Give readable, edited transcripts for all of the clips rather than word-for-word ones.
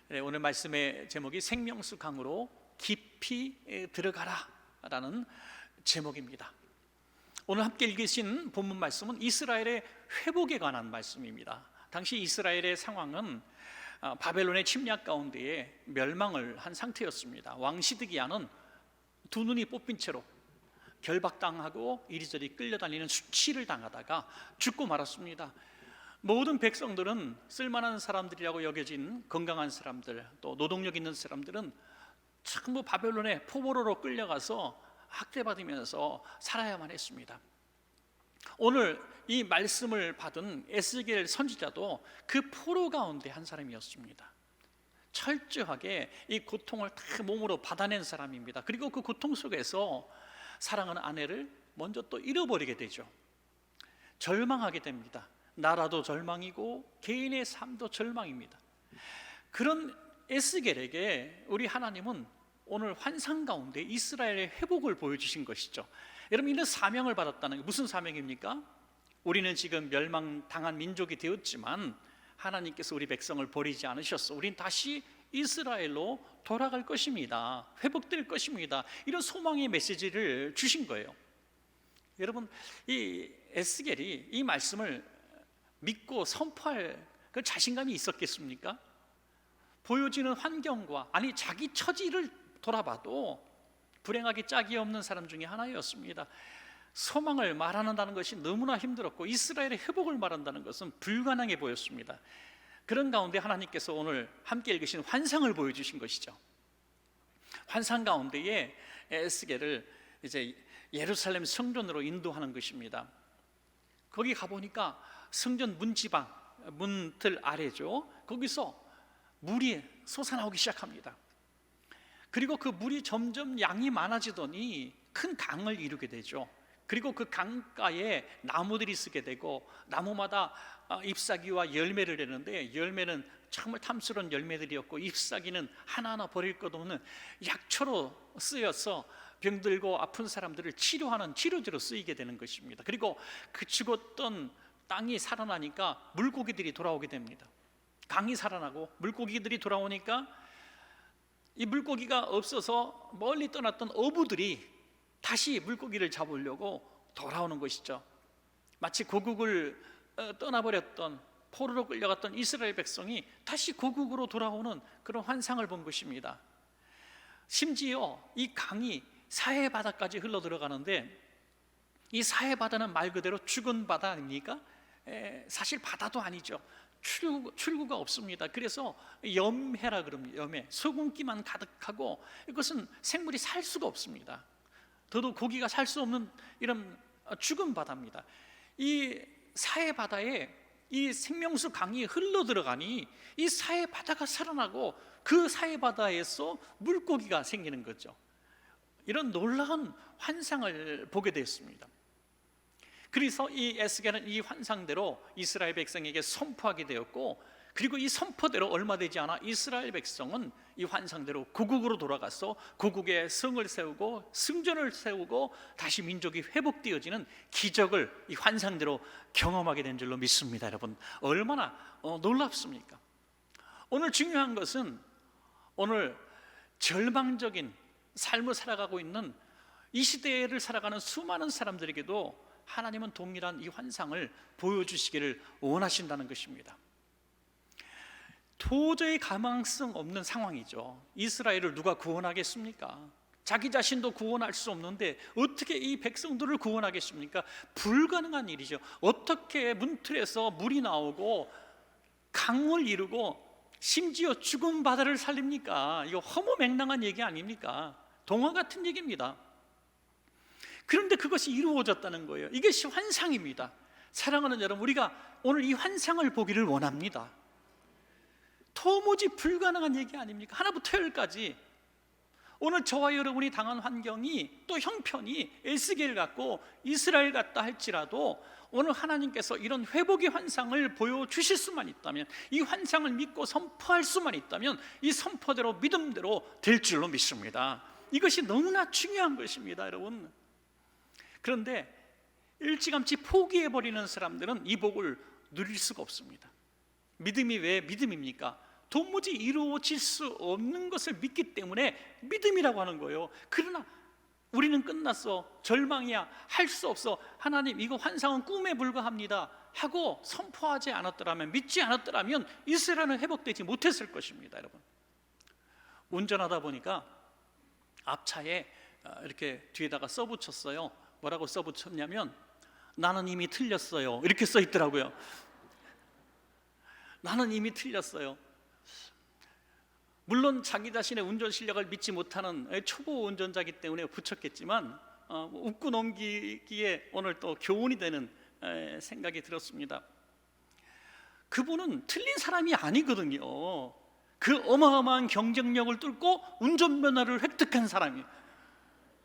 오늘 말씀의 제목이 생명수 강으로 깊이 들어가라 라는 제목입니다. 오늘 함께 읽으신 본문 말씀은 이스라엘의 회복에 관한 말씀입니다. 당시 이스라엘의 상황은 바벨론의 침략 가운데에 멸망을 한 상태였습니다. 왕 시드기야는 두 눈이 뽑힌 채로 결박당하고 이리저리 끌려다니는 수치를 당하다가 죽고 말았습니다. 모든 백성들은 쓸만한 사람들이라고 여겨진 건강한 사람들, 또 노동력 있는 사람들은 전부 바벨론의 포로로 끌려가서 학대받으면서 살아야만 했습니다. 오늘 이 말씀을 받은 에스겔 선지자도 그 포로 가운데 한 사람이었습니다. 철저하게 이 고통을 다 몸으로 받아낸 사람입니다. 그리고 그 고통 속에서 사랑하는 아내를 먼저 또 잃어버리게 되죠. 절망하게 됩니다. 나라도 절망이고 개인의 삶도 절망입니다. 그런 에스겔에게 우리 하나님은 오늘 환상 가운데 이스라엘의 회복을 보여주신 것이죠. 여러분, 이는 사명을 받았다는 게 무슨 사명입니까? 우리는 지금 멸망당한 민족이 되었지만 하나님께서 우리 백성을 버리지 않으셨어. 우린 다시 이스라엘로 돌아갈 것입니다. 회복될 것입니다. 이런 소망의 메시지를 주신 거예요. 여러분, 이 에스겔이 이 말씀을 믿고 선포할 그 자신감이 있었겠습니까? 보여지는 환경과 자기 처지를 돌아봐도 불행하기 짝이 없는 사람 중에 하나였습니다. 소망을 말한다는 것이 너무나 힘들었고 이스라엘의 회복을 말한다는 것은 불가능해 보였습니다. 그런 가운데 하나님께서 오늘 함께 읽으신 환상을 보여주신 것이죠. 환상 가운데에 에스겔을 이제 예루살렘 성전으로 인도하는 것입니다. 거기 가보니까 성전 문지방, 문틀 아래죠. 거기서 물이 솟아나오기 시작합니다. 그리고 그 물이 점점 양이 많아지더니 큰 강을 이루게 되죠. 그리고 그 강가에 나무들이 쓰게 되고 나무마다 잎사귀와 열매를 내는데 열매는 정말 탐스러운 열매들이었고 잎사귀는 하나하나 버릴 것 없는 약초로 쓰여서 병들고 아픈 사람들을 치료하는 치료제로 쓰이게 되는 것입니다. 그리고 그 죽었던 땅이 살아나니까 물고기들이 돌아오게 됩니다. 강이 살아나고 물고기들이 돌아오니까 이 물고기가 없어서 멀리 떠났던 어부들이 다시 물고기를 잡으려고 돌아오는 것이죠. 마치 고국을 떠나버렸던 포로로 끌려갔던 이스라엘 백성이 다시 고국으로 돌아오는 그런 환상을 본 것입니다. 심지어 이 강이 사해 바다까지 흘러 들어가는데 이 사해 바다는 말 그대로 죽은 바다 아닙니까? 사실 바다도 아니죠. 출구가 없습니다. 그래서 염해라 그럽니다. 염해, 소금기만 가득하고 이것은 생물이 살 수가 없습니다. 더더욱 고기가 살 수 없는 이런 죽은 바다입니다. 이 사해 바다에 이 생명수 강이 흘러 들어가니 이 사해 바다가 살아나고 그 사해 바다에서 물고기가 생기는 거죠. 이런 놀라운 환상을 보게 되었습니다. 그래서 이 에스겔은 이 환상대로 이스라엘 백성에게 선포하게 되었고, 그리고 이 선포대로 얼마 되지 않아 이스라엘 백성은 이 환상대로 고국으로 돌아가서 고국에 성을 세우고 성전을 세우고 다시 민족이 회복되어지는 기적을 이 환상대로 경험하게 된 줄로 믿습니다. 여러분, 얼마나 놀랍습니까? 오늘 중요한 것은 오늘 절망적인 삶을 살아가고 있는 이 시대를 살아가는 수많은 사람들에게도 하나님은 동일한 이 환상을 보여주시기를 원하신다는 것입니다. 도저히 가망성 없는 상황이죠. 이스라엘을 누가 구원하겠습니까? 자기 자신도 구원할 수 없는데 어떻게 이 백성들을 구원하겠습니까? 불가능한 일이죠. 어떻게 문틀에서 물이 나오고 강을 이루고 심지어 죽은 바다를 살립니까? 이거 허무맹랑한 얘기 아닙니까? 동화 같은 얘기입니다. 그런데 그것이 이루어졌다는 거예요. 이것이 환상입니다. 사랑하는 여러분, 우리가 오늘 이 환상을 보기를 원합니다. 도무지 불가능한 얘기 아닙니까? 하나부터 열까지. 오늘 저와 여러분이 당한 환경이 또 형편이 에스겔 같고 이스라엘 같다 할지라도 오늘 하나님께서 이런 회복의 환상을 보여주실 수만 있다면, 이 환상을 믿고 선포할 수만 있다면 이 선포대로 믿음대로 될 줄로 믿습니다. 이것이 너무나 중요한 것입니다, 여러분. 그런데 일찌감치 포기해버리는 사람들은 이 복을 누릴 수가 없습니다. 믿음이 왜 믿음입니까? 도무지 이루어질 수 없는 것을 믿기 때문에 믿음이라고 하는 거예요. 그러나 우리는 끝났어, 절망이야, 할 수 없어, 하나님 이거 환상은 꿈에 불과합니다 하고 선포하지 않았더라면, 믿지 않았더라면 이스라엘은 회복되지 못했을 것입니다. 여러분, 운전하다 보니까 앞차에 이렇게 뒤에다가 써붙였어요. 뭐라고 써붙였냐면 나는 이미 틀렸어요, 이렇게 써 있더라고요. 나는 이미 틀렸어요. 물론 자기 자신의 운전 실력을 믿지 못하는 초보 운전자이기 때문에 붙였겠지만 웃고 넘기기에 오늘 또 교훈이 되는 생각이 들었습니다. 그분은 틀린 사람이 아니거든요. 그 어마어마한 경쟁력을 뚫고 운전면허를 획득한 사람이에요.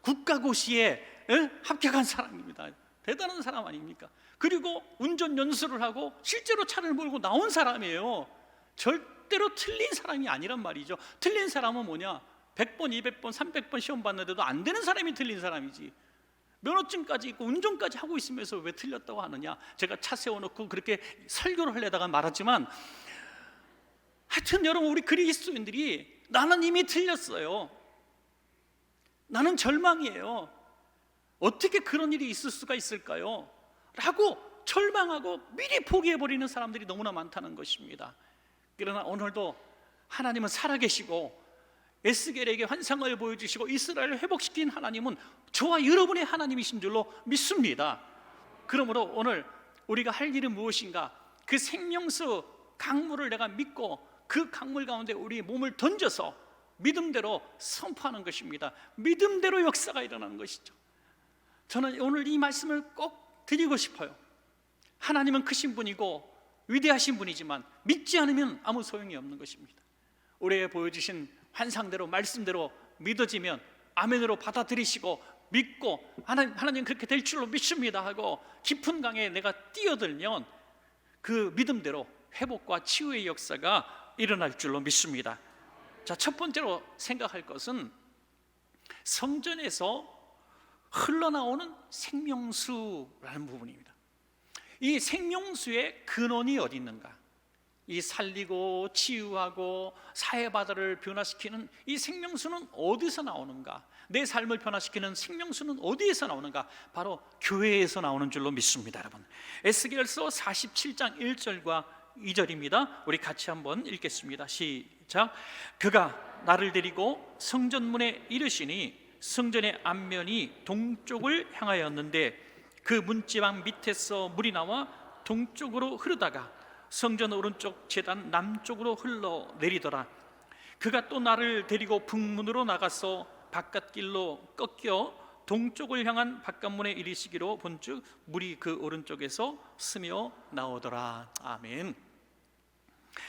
국가고시에 합격한 사람입니다. 대단한 사람 아닙니까? 그리고 운전 연수를 하고 실제로 차를 몰고 나온 사람이에요. 절대로 틀린 사람이 아니란 말이죠. 틀린 사람은 뭐냐? 100번, 200번, 300번 시험 봤는데도 안 되는 사람이 틀린 사람이지. 면허증까지 있고 운전까지 하고 있으면서 왜 틀렸다고 하느냐? 제가 차 세워놓고 그렇게 설교를 하려다가 말았지만, 하여튼 여러분, 우리 그리스도인들이 나는 이미 틀렸어요, 나는 절망이에요, 어떻게 그런 일이 있을 수가 있을까요? 라고 절망하고 미리 포기해버리는 사람들이 너무나 많다는 것입니다. 그러나 오늘도 하나님은 살아계시고 에스겔에게 환상을 보여주시고 이스라엘을 회복시킨 하나님은 저와 여러분의 하나님이신 줄로 믿습니다. 그러므로 오늘 우리가 할 일은 무엇인가? 그 생명수 강물을 내가 믿고 그 강물 가운데 우리 몸을 던져서 믿음대로 선포하는 것입니다. 믿음대로 역사가 일어나는 것이죠. 저는 오늘 이 말씀을 꼭 드리고 싶어요. 하나님은 크신 분이고 위대하신 분이지만 믿지 않으면 아무 소용이 없는 것입니다. 우리에게 보여주신 환상대로 말씀대로 믿어지면 아멘으로 받아들이시고 믿고 하나님 그렇게 될 줄로 믿습니다 하고 깊은 강에 내가 뛰어들면 그 믿음대로 회복과 치유의 역사가 일어날 줄로 믿습니다. 자, 첫 번째로 생각할 것은 성전에서 흘러나오는 생명수라는 부분입니다. 이 생명수의 근원이 어디 있는가? 이 살리고 치유하고 사회바다를 변화시키는 이 생명수는 어디서 나오는가? 내 삶을 변화시키는 생명수는 어디에서 나오는가? 바로 교회에서 나오는 줄로 믿습니다. 여러분, 에스겔서 47장 1절과 2절입니다. 우리 같이 한번 읽겠습니다. 시작. 그가 나를 데리고 성전문에 이르시니 성전의 앞면이 동쪽을 향하였는데 그 문지방 밑에서 물이 나와 동쪽으로 흐르다가 성전 오른쪽 제단 남쪽으로 흘러내리더라. 그가 또 나를 데리고 북문으로 나가서 바깥길로 꺾여 동쪽을 향한 바깥문에 이르시기로 본즉 물이 그 오른쪽에서 스며 나오더라. 아멘.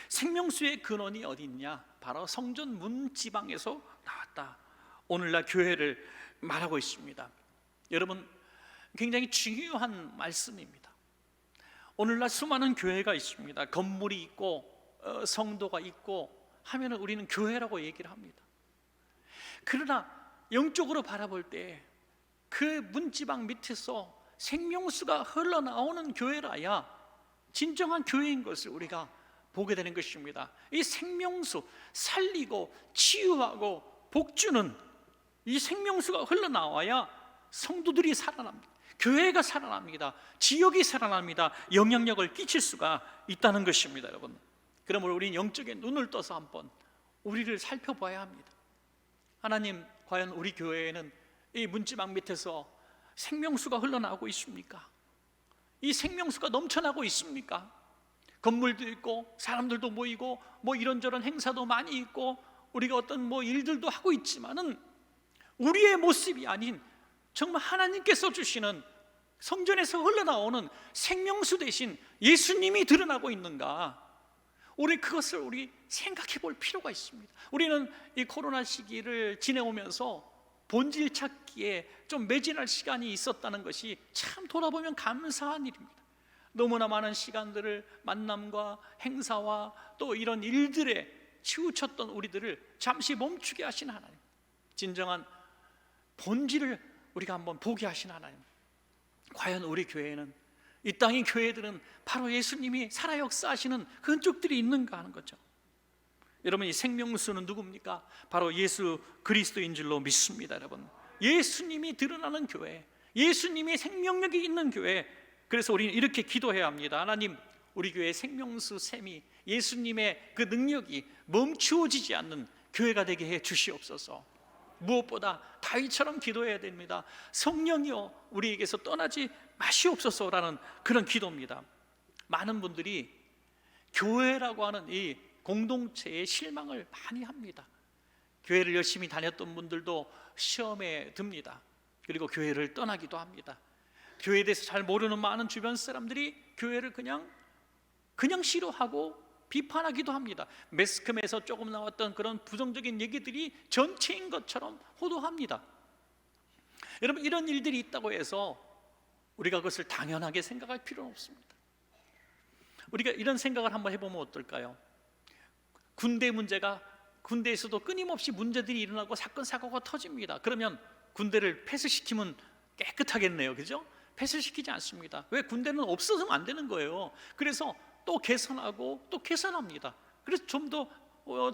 생명수의 근원이 어디 있냐? 바로 성전 문지방에서 나왔다. 오늘날 교회를 말하고 있습니다. 여러분, 굉장히 중요한 말씀입니다. 오늘날 수많은 교회가 있습니다. 건물이 있고 성도가 있고 하면은 우리는 교회라고 얘기를 합니다. 그러나 영적으로 바라볼 때 그 문지방 밑에서 생명수가 흘러나오는 교회라야 진정한 교회인 것을 우리가 보게 되는 것입니다. 이 생명수, 살리고 치유하고 복주는 이 생명수가 흘러나와야 성도들이 살아납니다. 교회가 살아납니다. 지역이 살아납니다. 영향력을 끼칠 수가 있다는 것입니다. 여러분, 그러므로 우리는 영적인 눈을 떠서 한번 우리를 살펴봐야 합니다. 하나님, 과연 우리 교회에는 이 문지방 밑에서 생명수가 흘러나오고 있습니까? 이 생명수가 넘쳐나고 있습니까? 건물도 있고 사람들도 모이고 뭐 이런저런 행사도 많이 있고 우리가 어떤 뭐 일들도 하고 있지만은 우리의 모습이 아닌 정말 하나님께서 주시는 성전에서 흘러나오는 생명수 대신 예수님이 드러나고 있는가? 우리 그것을 우리 생각해 볼 필요가 있습니다. 우리는 이 코로나 시기를 지내오면서 본질 찾기에 좀 매진할 시간이 있었다는 것이 참 돌아보면 감사한 일입니다. 너무나 많은 시간들을 만남과 행사와 또 이런 일들에 치우쳤던 우리들을 잠시 멈추게 하신 하나님, 진정한 본질을 우리가 한번 보게 하신 하나님, 과연 우리 교회는, 이 땅의 교회들은 바로 예수님이 살아 역사하시는 흔적들이 있는가 하는 거죠. 여러분, 이 생명수는 누굽니까? 바로 예수 그리스도인 줄로 믿습니다. 여러분, 예수님이 드러나는 교회, 예수님의 생명력이 있는 교회. 그래서 우리는 이렇게 기도해야 합니다. 하나님, 우리 교회의 생명수 샘이, 예수님의 그 능력이 멈추어지지 않는 교회가 되게 해 주시옵소서. 무엇보다 다윗처럼 기도해야 됩니다. 성령이여 우리에게서 떠나지 마시옵소서라는 그런 기도입니다. 많은 분들이 교회라고 하는 이 공동체에 실망을 많이 합니다. 교회를 열심히 다녔던 분들도 시험에 듭니다. 그리고 교회를 떠나기도 합니다. 교회에 대해서 잘 모르는 많은 주변 사람들이 교회를 그냥 싫어하고 비판하기도 합니다. 매스컴에서 조금 나왔던 그런 부정적인 얘기들이 전체인 것처럼 호도합니다. 여러분, 이런 일들이 있다고 해서 우리가 그것을 당연하게 생각할 필요는 없습니다. 우리가 이런 생각을 한번 해보면 어떨까요? 군대에서도 끊임없이 문제들이 일어나고 사건 사고가 터집니다. 그러면 군대를 폐쇄시키면 깨끗하겠네요, 그죠? 폐쇄시키지 않습니다. 왜? 군대는 없어서는 안 되는 거예요. 그래서 또 개선하고 또 개선합니다. 그래서 좀 더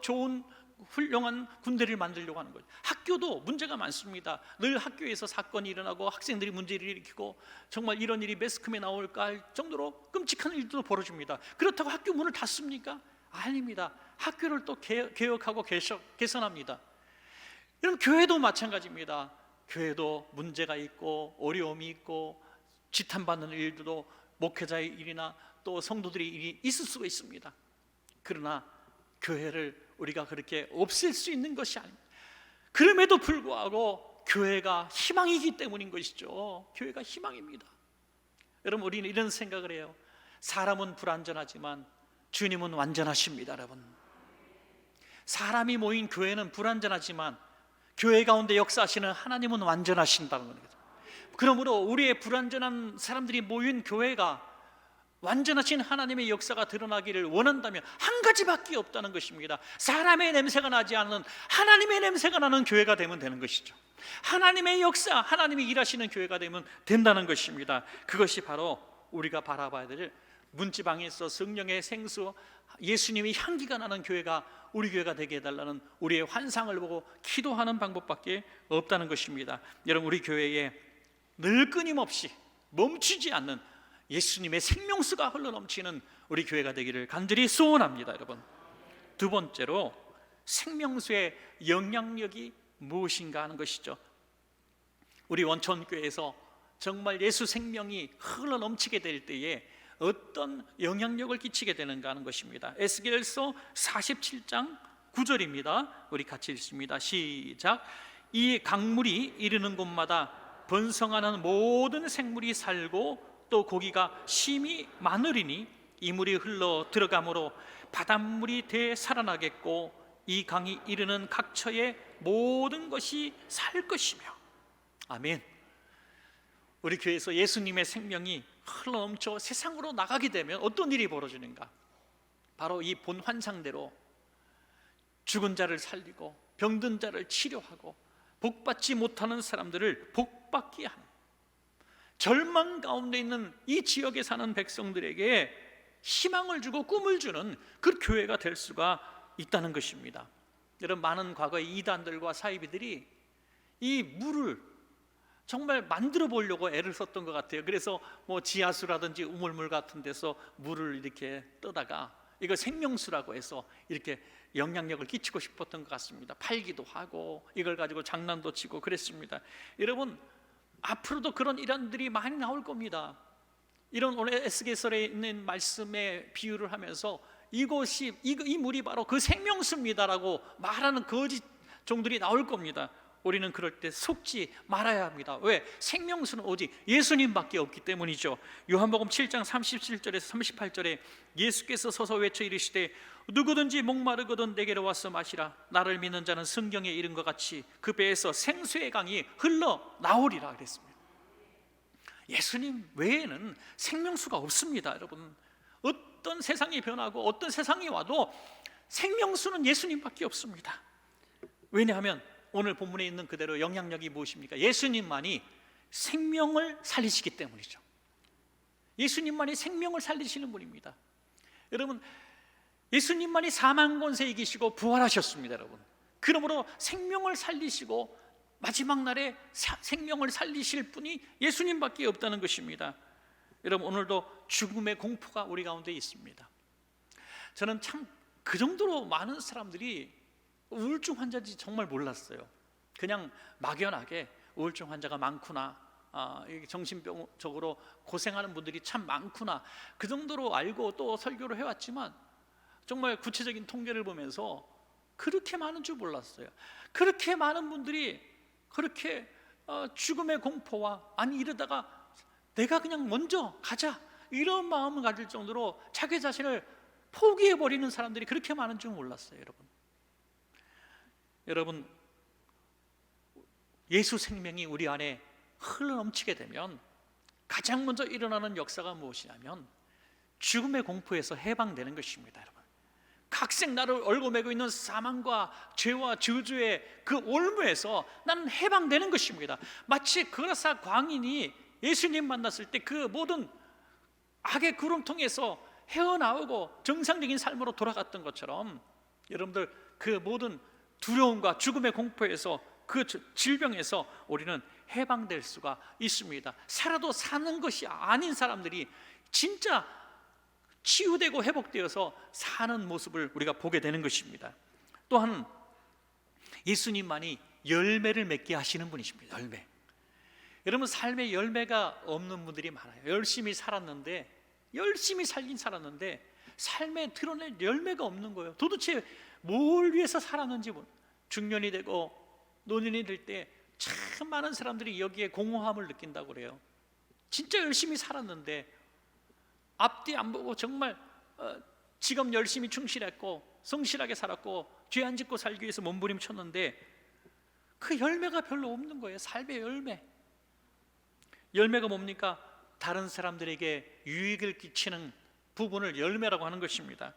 좋은 훌륭한 군대를 만들려고 하는 거죠. 학교도 문제가 많습니다. 늘 학교에서 사건이 일어나고 학생들이 문제를 일으키고 정말 이런 일이 매스컴에 나올까 할 정도로 끔찍한 일도 벌어집니다. 그렇다고 학교 문을 닫습니까? 아닙니다. 학교를 또 개혁하고 개선합니다. 여러분, 교회도 마찬가지입니다. 교회도 문제가 있고 어려움이 있고 지탄받는 일도 목회자의 일이나 또 성도들의 일이 있을 수가 있습니다. 그러나 교회를 우리가 그렇게 없앨 수 있는 것이 아닙니다. 그럼에도 불구하고 교회가 희망이기 때문인 것이죠. 교회가 희망입니다. 여러분, 우리는 이런 생각을 해요. 사람은 불완전하지만 주님은 완전하십니다. 여러분, 사람이 모인 교회는 불완전하지만 교회 가운데 역사하시는 하나님은 완전하신다는 겁니다. 그러므로 우리의 불완전한 사람들이 모인 교회가 완전하신 하나님의 역사가 드러나기를 원한다면 한 가지밖에 없다는 것입니다. 사람의 냄새가 나지 않는 하나님의 냄새가 나는 교회가 되면 되는 것이죠. 하나님의 역사, 하나님이 일하시는 교회가 되면 된다는 것입니다. 그것이 바로 우리가 바라봐야 될 문지방에서 성령의 생수, 예수님의 향기가 나는 교회가 우리 교회가 되게 해달라는 우리의 환상을 보고 기도하는 방법밖에 없다는 것입니다. 여러분, 우리 교회에 늘 끊임없이 멈추지 않는 예수님의 생명수가 흘러넘치는 우리 교회가 되기를 간절히 소원합니다. 여러분, 두 번째로 생명수의 영향력이 무엇인가 하는 것이죠. 우리 원천교회에서 정말 예수 생명이 흘러넘치게 될 때에 어떤 영향력을 끼치게 되는가 하는 것입니다. 에스겔서 47장 9절입니다. 우리 같이 읽습니다. 시작. 이 강물이 이르는 곳마다 번성하는 모든 생물이 살고 또 고기가 심히 많으리니 이 물이 흘러 들어가므로 바닷물이 되살아나겠고 이 강이 이르는 각처의 모든 것이 살 것이며. 아멘. 우리 교회에서 예수님의 생명이 흘러넘쳐 세상으로 나가게 되면 어떤 일이 벌어지는가? 바로 이 본 환상대로 죽은 자를 살리고 병든 자를 치료하고 복받지 못하는 사람들을 복받게 하는, 절망 가운데 있는 이 지역에 사는 백성들에게 희망을 주고 꿈을 주는 그 교회가 될 수가 있다는 것입니다. 여러분, 많은 과거의 이단들과 사이비들이 이 물을 정말 만들어 보려고 애를 썼던 것 같아요. 그래서 뭐 지하수라든지 우물물 같은 데서 물을 이렇게 떠다가 이거 생명수라고 해서 이렇게 영향력을 끼치고 싶었던 것 같습니다. 팔기도 하고 이걸 가지고 장난도 치고 그랬습니다. 여러분, 앞으로도 그런 일환들이 많이 나올 겁니다. 이런 오늘 에스겔서에 있는 말씀에 비유를 하면서 이곳이 이 물이 바로 그 생명수입니다라고 말하는 거짓 종들이 나올 겁니다. 우리는 그럴 때 속지 말아야 합니다. 왜? 생명수는 오직 예수님밖에 없기 때문이죠. 요한복음 7장 37절에서 38절에 예수께서 서서 외쳐 이르시되 누구든지 목마르거든 내게로 와서 마시라. 나를 믿는 자는 성경에 이른 것 같이 그 배에서 생수의 강이 흘러 나오리라 그랬습니다. 예수님 외에는 생명수가 없습니다. 여러분, 어떤 세상이 변하고 어떤 세상이 와도 생명수는 예수님밖에 없습니다. 왜냐하면 오늘 본문에 있는 그대로 영향력이 무엇입니까? 예수님만이 생명을 살리시기 때문이죠. 예수님만이 생명을 살리시는 분입니다. 여러분, 예수님만이 사망 권세 이기시고 부활하셨습니다, 여러분. 그러므로 생명을 살리시고 마지막 날에 생명을 살리실 분이 예수님밖에 없다는 것입니다. 여러분, 오늘도 죽음의 공포가 우리 가운데 있습니다. 저는 참 그 정도로 많은 사람들이 우울증 환자인지 정말 몰랐어요. 그냥 막연하게 우울증 환자가 많구나, 정신병적으로 고생하는 분들이 참 많구나, 그 정도로 알고 또 설교를 해왔지만 정말 구체적인 통계를 보면서 그렇게 많은 줄 몰랐어요. 그렇게 많은 분들이 그렇게 죽음의 공포와, 아니 이러다가 내가 그냥 먼저 가자, 이런 마음을 가질 정도로 자기 자신을 포기해버리는 사람들이 그렇게 많은 줄 몰랐어요. 여러분, 예수 생명이 우리 안에 흘러넘치게 되면 가장 먼저 일어나는 역사가 무엇이냐면 죽음의 공포에서 해방되는 것입니다. 여러분, 각생 나를 얽어매고 있는 사망과 죄와 저주의 그 올무에서 나는 해방되는 것입니다. 마치 그라사 광인이 예수님 만났을 때 그 모든 악의 구름통에서 헤어나오고 정상적인 삶으로 돌아갔던 것처럼, 여러분들 그 모든 두려움과 죽음의 공포에서, 그 질병에서 우리는 해방될 수가 있습니다. 살아도 사는 것이 아닌 사람들이 진짜 치유되고 회복되어서 사는 모습을 우리가 보게 되는 것입니다. 또한 예수님만이 열매를 맺게 하시는 분이십니다. 열매. 여러분, 삶에 열매가 없는 분들이 많아요. 열심히 살았는데 삶에 드러낼 열매가 없는 거예요. 도대체 뭘 위해서 살았는지. 중년이 되고 노년이 될 때 참 많은 사람들이 여기에 공허함을 느낀다고 그래요. 진짜 열심히 살았는데 앞뒤 안 보고 정말 직업 열심히 충실했고 성실하게 살았고 죄 안 짓고 살기 위해서 몸부림쳤는데 그 열매가 별로 없는 거예요. 삶의 열매가 뭡니까? 다른 사람들에게 유익을 끼치는 부분을 열매라고 하는 것입니다.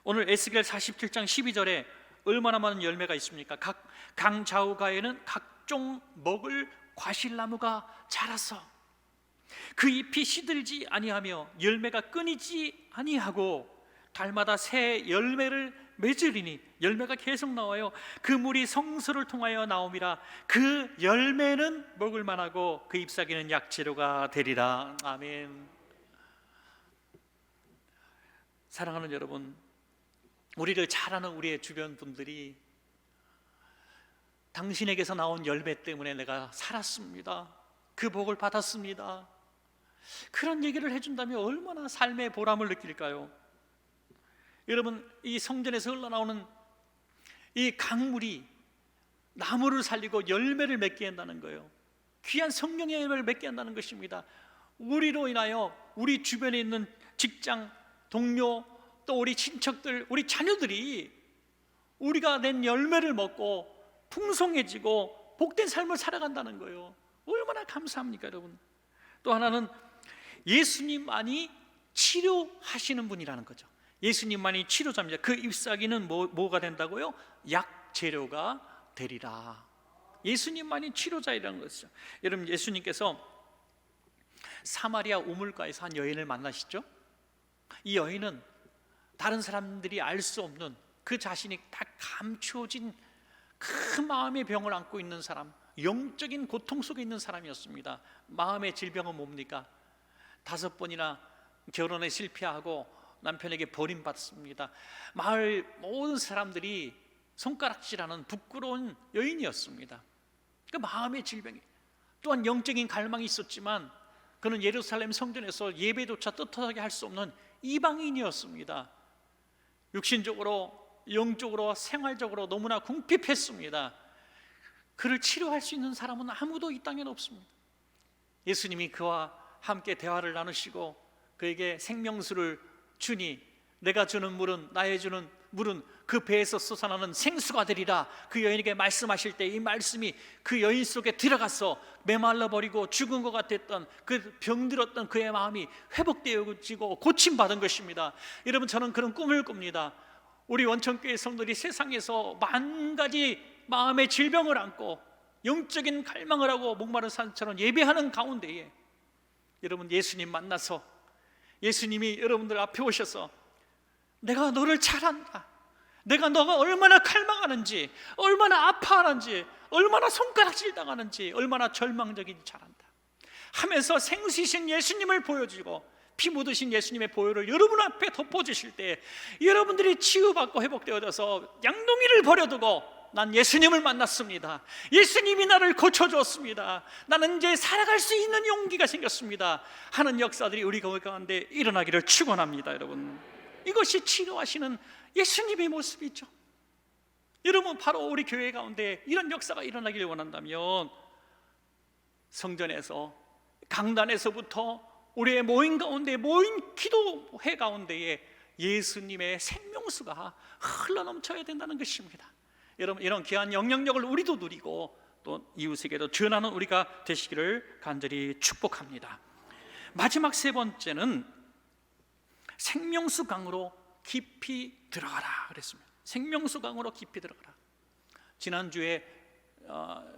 오늘 에스겔 47장 12절에 얼마나 많은 열매가 있습니까? 각 강 좌우가에는 각종 먹을 과실나무가 자라서 그 잎이 시들지 아니하며 열매가 끊이지 아니하고 달마다 새 열매를 맺으리니, 열매가 계속 나와요. 그 물이 성소를 통하여 나옴이라. 그 열매는 먹을 만하고 그 잎사귀는 약재료가 되리라. 아멘. 사랑하는 여러분, 우리를 잘 아는 우리의 주변 분들이 당신에게서 나온 열매 때문에 내가 살았습니다, 그 복을 받았습니다, 그런 얘기를 해준다면 얼마나 삶의 보람을 느낄까요? 여러분, 이 성전에서 흘러나오는 이 강물이 나무를 살리고 열매를 맺게 한다는 거예요. 귀한 성령의 열매를 맺게 한다는 것입니다. 우리로 인하여 우리 주변에 있는 직장, 동료, 또 우리 친척들, 우리 자녀들이 우리가 낸 열매를 먹고 풍성해지고 복된 삶을 살아간다는 거예요. 얼마나 감사합니까, 여러분? 또 하나는 예수님만이 치료하시는 분이라는 거죠. 예수님만이 치료자입니다. 그 잎사귀는 뭐가 된다고요? 약재료가 되리라. 예수님만이 치료자이라는 것이죠. 여러분, 예수님께서 사마리아 우물가에서 한 여인을 만나시죠? 이 여인은 다른 사람들이 알 수 없는 그 자신이 다 감추어진 큰 마음의 병을 안고 있는 사람, 영적인 고통 속에 있는 사람이었습니다. 마음의 질병은 뭡니까? 5번이나 결혼에 실패하고 남편에게 버림받습니다. 마을 모든 사람들이 손가락질하는 부끄러운 여인이었습니다. 그 마음의 질병이, 또한 영적인 갈망이 있었지만 그는 예루살렘 성전에서 예배조차 떳떳하게 할 수 없는 이방인이었습니다. 육신적으로, 영적으로, 생활적으로 너무나 궁핍했습니다. 그를 치료할 수 있는 사람은 아무도 이 땅에는 없습니다. 예수님이 그와 함께 대화를 나누시고 그에게 생명수를 주니, 내가 주는 물은, 나의 주는 물은 그 배에서 솟아나는 생수가 되리라. 그 여인에게 말씀하실 때 이 말씀이 그 여인 속에 들어가서 메말라 버리고 죽은 것 같았던 그 병들었던 그의 마음이 회복되어지고 고침받은 것입니다. 여러분, 저는 그런 꿈을 꿉니다. 우리 원천교회 성도들이 세상에서 만 가지 마음의 질병을 안고 영적인 갈망을 하고 목마른 산처럼 예배하는 가운데에 여러분, 예수님 만나서 예수님이 여러분들 앞에 오셔서 내가 너를 잘 안다. 내가 너가 얼마나 갈망하는지, 얼마나 아파하는지, 얼마나 손가락질 당하는지, 얼마나 절망적인지 잘 안다 하면서 생수이신 예수님을 보여주고 피 묻으신 예수님의 보혈을 여러분 앞에 덮어주실 때 여러분들이 치유받고 회복되어져서 양동이를 버려두고 난 예수님을 만났습니다, 예수님이 나를 고쳐주었습니다, 나는 이제 살아갈 수 있는 용기가 생겼습니다 하는 역사들이 우리 가운데 일어나기를 축원합니다. 여러분, 이것이 치료하시는 예수님의 모습이죠. 여러분, 바로 우리 교회 가운데 이런 역사가 일어나기를 원한다면 성전에서, 강단에서부터 우리의 모임 가운데, 모임 기도회 가운데에 예수님의 생명수가 흘러넘쳐야 된다는 것입니다. 여러분, 이런 귀한 영향력을 우리도 누리고 또 이웃에게도 전하는 우리가 되시기를 간절히 축복합니다. 마지막 세 번째는 생명수 강으로 깊이 들어가라 그랬습니다. 생명수 강으로 깊이 들어가라. 지난주에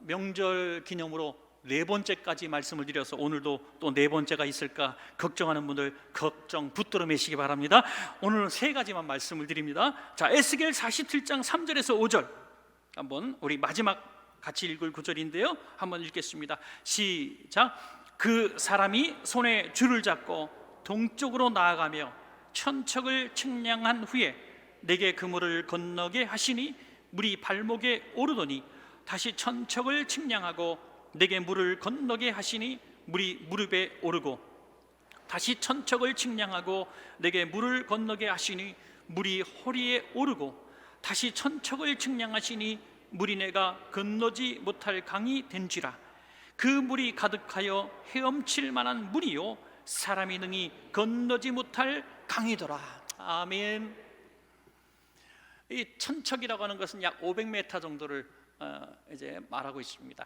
명절 기념으로 네 번째까지 말씀을 드려서 오늘도 또 네 번째가 있을까 걱정하는 분들 걱정 붙들어 매시기 바랍니다. 오늘은 세 가지만 말씀을 드립니다. 자, 에스겔 47장 3절에서 5절 한번 우리 마지막 같이 읽을 구절인데요, 한번 읽겠습니다. 시작. 그 사람이 손에 줄을 잡고 동쪽으로 나아가며 천척을 측량한 후에 내게 그물을 건너게 하시니 물이 발목에 오르더니 다시 천척을 측량하고 내게 물을 건너게 하시니 물이 무릎에 오르고 다시 천척을 측량하고 내게 물을 건너게 하시니 물이 허리에 오르고 다시 천척을 측량하시니 물이 내가 건너지 못할 강이 된지라. 그 물이 가득하여 헤엄칠 만한 물이요 사람이 능히 건너지 못할 강이더라. 아멘. 이 천척이라고 하는 것은 약 500m 정도를 이제 말하고 있습니다.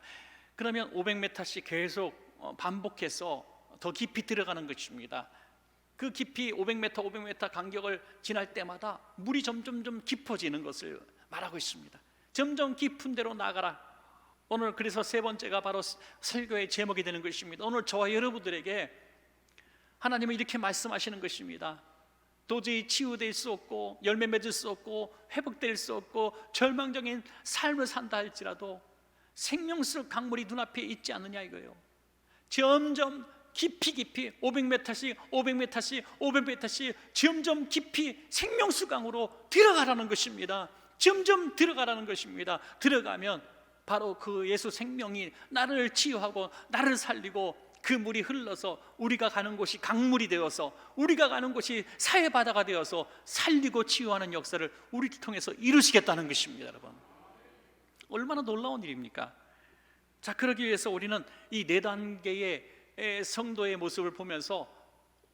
그러면 500m씩 계속 반복해서 더 깊이 들어가는 것입니다. 그 깊이 500m 간격을 지날 때마다 물이 점점 깊어지는 것을 말하고 있습니다. 점점 깊은 데로 나가라. 오늘 그래서 세 번째가 바로 설교의 제목이 되는 것입니다. 오늘 저와 여러분들에게 하나님은 이렇게 말씀하시는 것입니다. 도저히 치유될 수 없고 열매 맺을 수 없고 회복될 수 없고 절망적인 삶을 산다 할지라도 생명수 강물이 눈앞에 있지 않느냐 이거예요. 점점 깊이 500m씩 500m씩 점점 깊이 생명수 강으로 들어가라는 것입니다. 점점 들어가라는 것입니다. 들어가면 바로 그 예수 생명이 나를 치유하고 나를 살리고 그 물이 흘러서 우리가 가는 곳이 강물이 되어서 우리가 가는 곳이 사해바다가 되어서 살리고 치유하는 역사를 우리를 통해서 이루시겠다는 것입니다. 여러분, 얼마나 놀라운 일입니까? 자, 그러기 위해서 우리는 이 네 단계의 성도의 모습을 보면서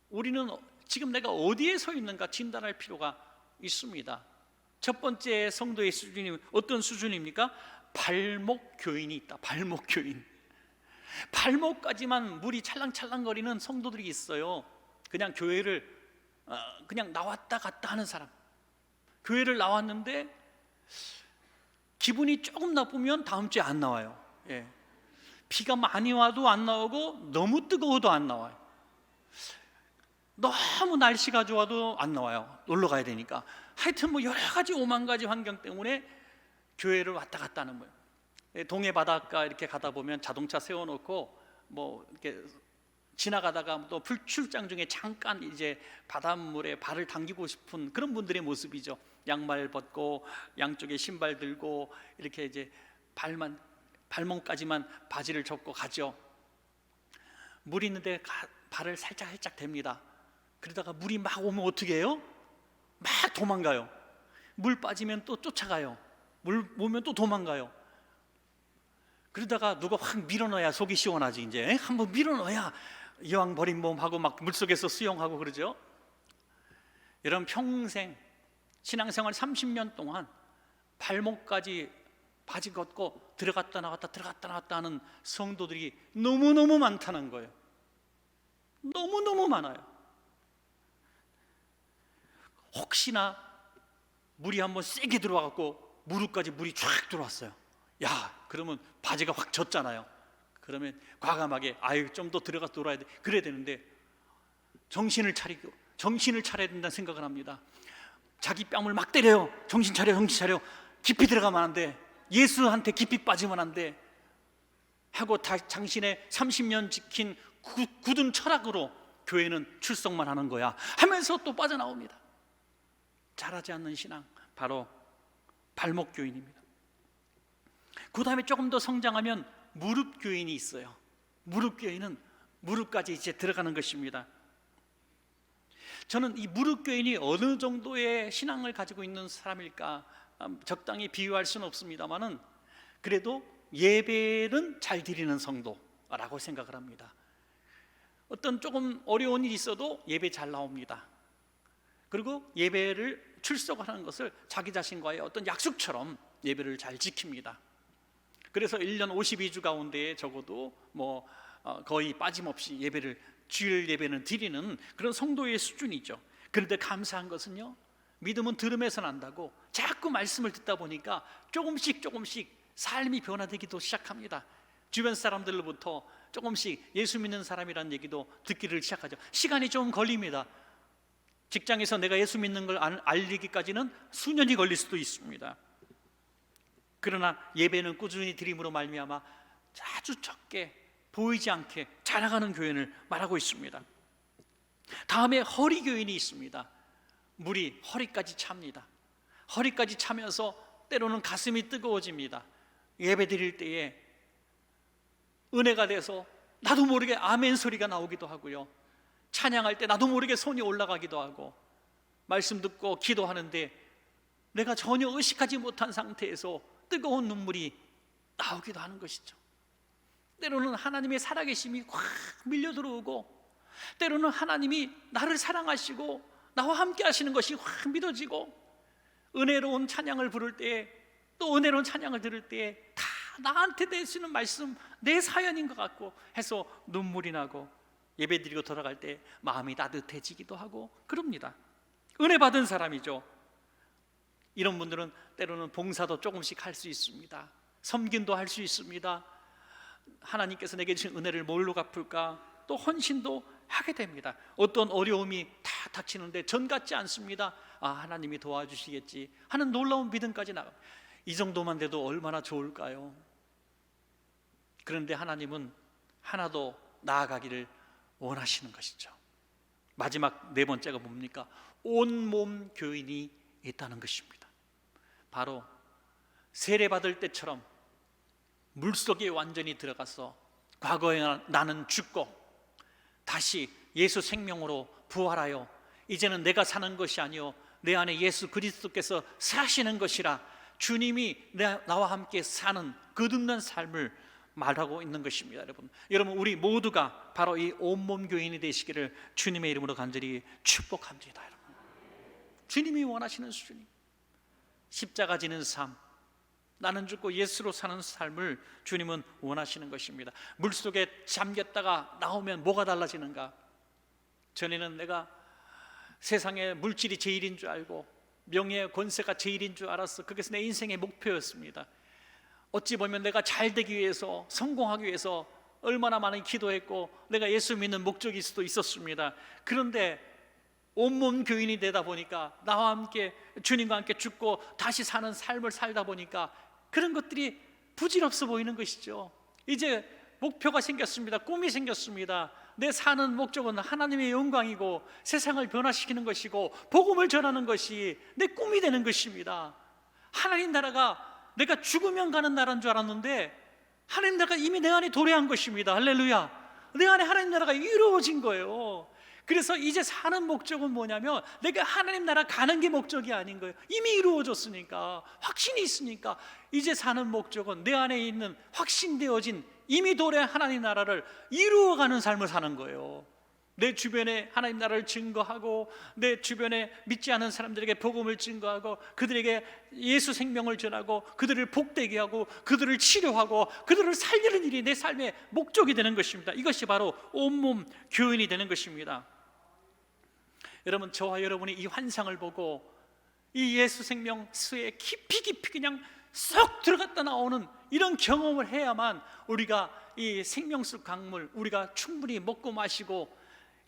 우리는 지금 내가 어디에 서 있는가 진단할 필요가 있습니다. 첫 번째 성도의 수준이 어떤 수준입니까? 발목 교인이 있다. 발목 교인. 발목까지만 물이 찰랑찰랑거리는 성도들이 있어요. 그냥 교회를 그냥 나왔다 갔다 하는 사람. 교회를 나왔는데 기분이 조금 나쁘면 다음 주에 안 나와요. 예. 비가 많이 와도 안 나오고 너무 뜨거워도 안 나와요. 너무 날씨가 좋아도 안 나와요. 놀러 가야 되니까. 하여튼 뭐 여러 가지 오만 가지 환경 때문에 교회를 왔다 갔다 하는 거예요. 동해 바닷가 이렇게 가다 보면 자동차 세워놓고 뭐 이렇게 지나가다가 또 불출장 중에 잠깐 이제 바닷물에 발을 당기고 싶은 그런 분들의 모습이죠. 양말 벗고 양쪽에 신발 들고 이렇게 이제 발목까지만 바지를 접고 가죠. 물 있는데 발을 살짝 댑니다. 그러다가 물이 막 오면 어떻게 해요? 막 도망가요. 물 빠지면 또 쫓아가요. 물 오면 또 도망가요. 그러다가 누가 확 밀어넣어야 속이 시원하지. 이제 한번 밀어넣어야 이왕 버린 몸하고 막 물속에서 수영하고 그러죠. 여러분, 평생 신앙생활 30년 동안 발목까지 바지 걷고 들어갔다 나왔다 하는 성도들이 너무너무 많다는 거예요. 너무너무 많아요. 혹시나 물이 한번 세게 들어와갖고 무릎까지 물이 쫙 들어왔어요. 야, 그러면 바지가 확 젖잖아요. 그러면 과감하게 아유 좀 더 들어가 놀아야 돼. 그래야 되는데 정신을 차려야 된다는 생각을 합니다. 자기 뺨을 막 때려요. 정신 차려, 정신 차려. 깊이 들어가면 안 돼. 예수한테 깊이 빠지면 안 돼 하고 당신의 30년 지킨 굳은 철학으로 교회는 출석만 하는 거야 하면서 또 빠져나옵니다. 잘하지 않는 신앙, 바로 발목교인입니다. 그 다음에 조금 더 성장하면 무릎교인이 있어요. 무릎교인은 무릎까지 이제 들어가는 것입니다. 저는 이 무릎교인이 어느 정도의 신앙을 가지고 있는 사람일까 적당히 비유할 수는 없습니다만은 그래도 예배는 잘 드리는 성도라고 생각을 합니다. 어떤 조금 어려운 일이 있어도 예배 잘 나옵니다. 그리고 예배를 출석하는 것을 자기 자신과의 어떤 약속처럼 예배를 잘 지킵니다. 그래서 1년 52주 가운데에 적어도 거의 빠짐없이 주일 예배는 드리는 그런 성도의 수준이죠. 그런데 감사한 것은요, 믿음은 들음에서 난다고 자꾸 말씀을 듣다 보니까 조금씩 삶이 변화되기도 시작합니다. 주변 사람들로부터 조금씩 예수 믿는 사람이라는 얘기도 듣기를 시작하죠. 시간이 좀 걸립니다. 직장에서 내가 예수 믿는 걸 알리기까지는 수년이 걸릴 수도 있습니다. 그러나 예배는 꾸준히 드림으로 말미암아 아주 적게 보이지 않게 자라가는 교인을 말하고 있습니다. 다음에 허리교인이 있습니다. 물이 허리까지 찹니다. 허리까지 차면서 때로는 가슴이 뜨거워집니다. 예배 드릴 때에 은혜가 돼서 나도 모르게 아멘 소리가 나오기도 하고요, 찬양할 때 나도 모르게 손이 올라가기도 하고, 말씀 듣고 기도하는데 내가 전혀 의식하지 못한 상태에서 뜨거운 눈물이 나오기도 하는 것이죠. 때로는 하나님의 살아계심이 확 밀려 들어오고, 때로는 하나님이 나를 사랑하시고 나와 함께 하시는 것이 확 믿어지고, 은혜로운 찬양을 부를 때에, 또 은혜로운 찬양을 들을 때에 다 나한테 되시는 말씀, 내 사연인 것 같고 해서 눈물이 나고, 예배드리고 돌아갈 때 마음이 따뜻해지기도 하고 그럽니다. 은혜 받은 사람이죠. 이런 분들은 때로는 봉사도 조금씩 할 수 있습니다. 섬김도 할 수 있습니다. 하나님께서 내게 주신 은혜를 뭘로 갚을까, 또 헌신도 하게 됩니다. 어떤 어려움이 다 닥치는데 전 같지 않습니다. 하나님이 도와주시겠지 하는 놀라운 믿음까지 나갑니다. 이 정도만 돼도 얼마나 좋을까요? 그런데 하나님은 하나도 나아가기를 원하시는 것이죠. 마지막 네 번째가 뭡니까? 온몸 교인이 있다는 것입니다. 바로 세례받을 때처럼 물속에 완전히 들어가서 과거에 나는 죽고 다시 예수 생명으로 부활하여 이제는 내가 사는 것이 아니요 내 안에 예수 그리스도께서 사시는 것이라, 주님이 나와 함께 사는 거듭난 삶을 말하고 있는 것입니다. 여러분 우리 모두가 바로 이 온몸 교인이 되시기를 주님의 이름으로 간절히 축복합니다. 여러분, 주님이 원하시는 수준이 십자가 지는 삶, 나는 죽고 예수로 사는 삶을 주님은 원하시는 것입니다. 물속에 잠겼다가 나오면 뭐가 달라지는가? 전에는 내가 세상에 물질이 제일인 줄 알고 명예 권세가 제일인 줄 알았어. 그것이 내 인생의 목표였습니다. 어찌 보면 내가 잘 되기 위해서, 성공하기 위해서 얼마나 많이 기도했고 내가 예수 믿는 목적일 수도 있었습니다. 그런데 온몸 교인이 되다 보니까, 나와 함께 주님과 함께 죽고 다시 사는 삶을 살다 보니까 그런 것들이 부질없어 보이는 것이죠. 이제 목표가 생겼습니다. 꿈이 생겼습니다. 내 사는 목적은 하나님의 영광이고 세상을 변화시키는 것이고 복음을 전하는 것이 내 꿈이 되는 것입니다. 하나님 나라가 내가 죽으면 가는 나라인 줄 알았는데 하나님 나라가 이미 내 안에 도래한 것입니다. 할렐루야. 내 안에 하나님 나라가 이루어진 거예요. 그래서 이제 사는 목적은 뭐냐면 내가 하나님 나라 가는 게 목적이 아닌 거예요. 이미 이루어졌으니까, 확신이 있으니까 이제 사는 목적은 내 안에 있는 확신되어진 이미 도래한 하나님 나라를 이루어가는 삶을 사는 거예요. 내 주변에 하나님 나라를 증거하고, 내 주변에 믿지 않은 사람들에게 복음을 증거하고, 그들에게 예수 생명을 전하고, 그들을 복되게 하고, 그들을 치료하고, 그들을 살리는 일이 내 삶의 목적이 되는 것입니다. 이것이 바로 온몸 교인이 되는 것입니다. 여러분, 저와 여러분이 이 환상을 보고 이 예수 생명 수에 깊이 그냥 쏙 들어갔다 나오는 이런 경험을 해야만 우리가 이 생명수 강물 우리가 충분히 먹고 마시고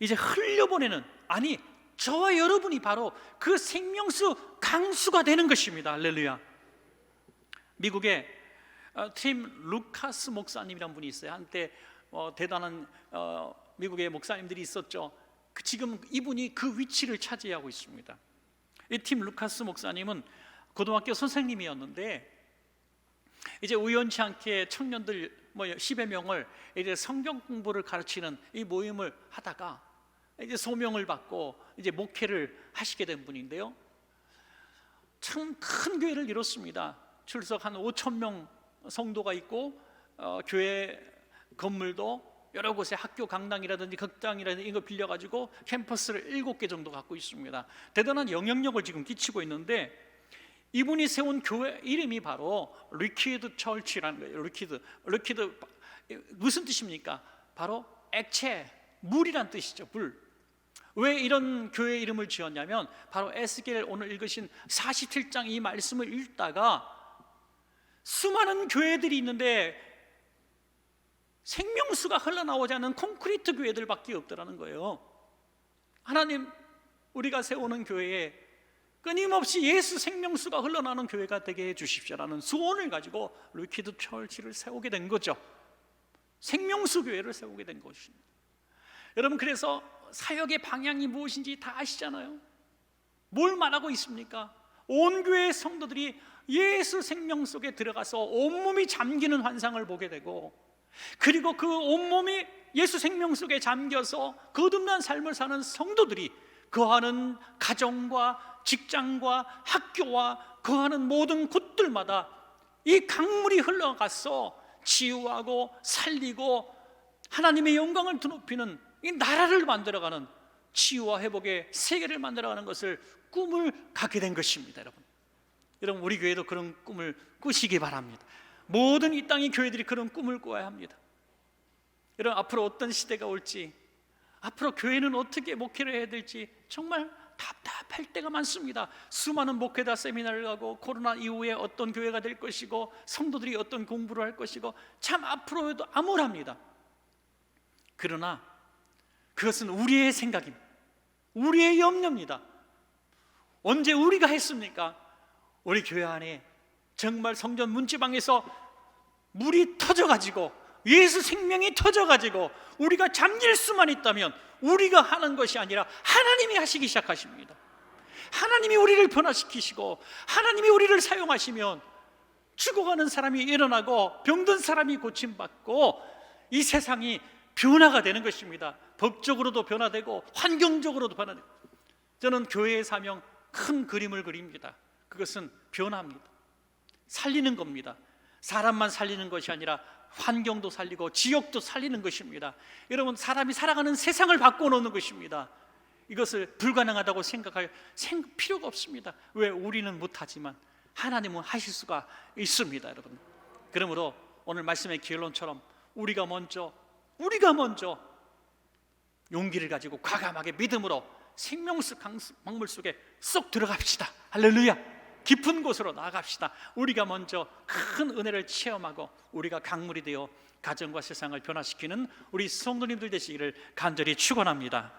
이제 흘려보내는, 아니 저와 여러분이 바로 그 생명수 강수가 되는 것입니다. 할렐루야. 미국에 팀 루카스 목사님이란 분이 있어요. 한때 대단한 미국의 목사님들이 있었죠. 지금 이분이 그 위치를 차지하고 있습니다. 이 팀 루카스 목사님은 고등학교 선생님이었는데 이제 우연치 않게 청년들 10여 명을 이제 성경 공부를 가르치는 이 모임을 하다가 이제 소명을 받고 이제 목회를 하시게 된 분인데요. 참 큰 교회를 이뤘습니다. 출석 한 5천 명 성도가 있고 교회 건물도 여러 곳에 학교 강당이라든지 극장이라든지 이거 빌려가지고 캠퍼스를 7개 정도 갖고 있습니다. 대단한 영향력을 지금 끼치고 있는데 이분이 세운 교회 이름이 바로 리퀴드 철치라는 거예요. 리퀴드 무슨 뜻입니까? 바로 액체, 물이란 뜻이죠. 물. 왜 이런 교회 이름을 지었냐면 바로 에스겔 오늘 읽으신 47장 이 말씀을 읽다가 수많은 교회들이 있는데 생명수가 흘러나오지 않는 콘크리트 교회들밖에 없더라는 거예요. 하나님, 우리가 세우는 교회에 끊임없이 예수 생명수가 흘러나오는 교회가 되게 해주십시오라는 소원을 가지고 리퀴드 철치를 세우게 된 거죠. 생명수 교회를 세우게 된 것입니다. 여러분, 그래서 사역의 방향이 무엇인지 다 아시잖아요. 뭘 말하고 있습니까? 온 교회의 성도들이 예수 생명 속에 들어가서 온몸이 잠기는 환상을 보게 되고, 그리고 그 온몸이 예수 생명 속에 잠겨서 거듭난 삶을 사는 성도들이 거하는 가정과 직장과 학교와 거하는 모든 곳들마다 이 강물이 흘러가서 치유하고 살리고 하나님의 영광을 드높이는 이 나라를 만들어가는 치유와 회복의 세계를 만들어가는 것을 꿈을 갖게 된 것입니다. 여러분, 우리 교회도 그런 꿈을 꾸시기 바랍니다. 모든 이 땅의 교회들이 그런 꿈을 꾸어야 합니다. 여러분, 앞으로 어떤 시대가 올지, 앞으로 교회는 어떻게 목회를 해야 될지 정말 답답할 때가 많습니다. 수많은 목회자 세미나를 가고 코로나 이후에 어떤 교회가 될 것이고 성도들이 어떤 공부를 할 것이고 참 앞으로도 암울합니다. 그러나 그것은 우리의 생각입니다. 우리의 염려입니다. 언제 우리가 했습니까? 우리 교회 안에 정말 성전 문지방에서 물이 터져가지고 예수 생명이 터져가지고 우리가 잠길 수만 있다면 우리가 하는 것이 아니라 하나님이 하시기 시작하십니다. 하나님이 우리를 변화시키시고 하나님이 우리를 사용하시면 죽어가는 사람이 일어나고 병든 사람이 고침받고 이 세상이 변화가 되는 것입니다. 법적으로도 변화되고 환경적으로도 변화되고. 저는 교회의 사명 큰 그림을 그립니다. 그것은 변화입니다. 살리는 겁니다. 사람만 살리는 것이 아니라 환경도 살리고 지역도 살리는 것입니다. 여러분, 사람이 살아가는 세상을 바꿔놓는 것입니다. 이것을 불가능하다고 생각할 필요가 없습니다. 왜? 우리는 못하지만 하나님은 하실 수가 있습니다. 여러분, 그러므로 오늘 말씀의 결론처럼 우리가 먼저 용기를 가지고 과감하게 믿음으로 생명수 강물 속에 쏙 들어갑시다. 할렐루야. 깊은 곳으로 나아갑시다. 우리가 먼저 큰 은혜를 체험하고 우리가 강물이 되어 가정과 세상을 변화시키는 우리 성도님들 되시기를 간절히 축원합니다.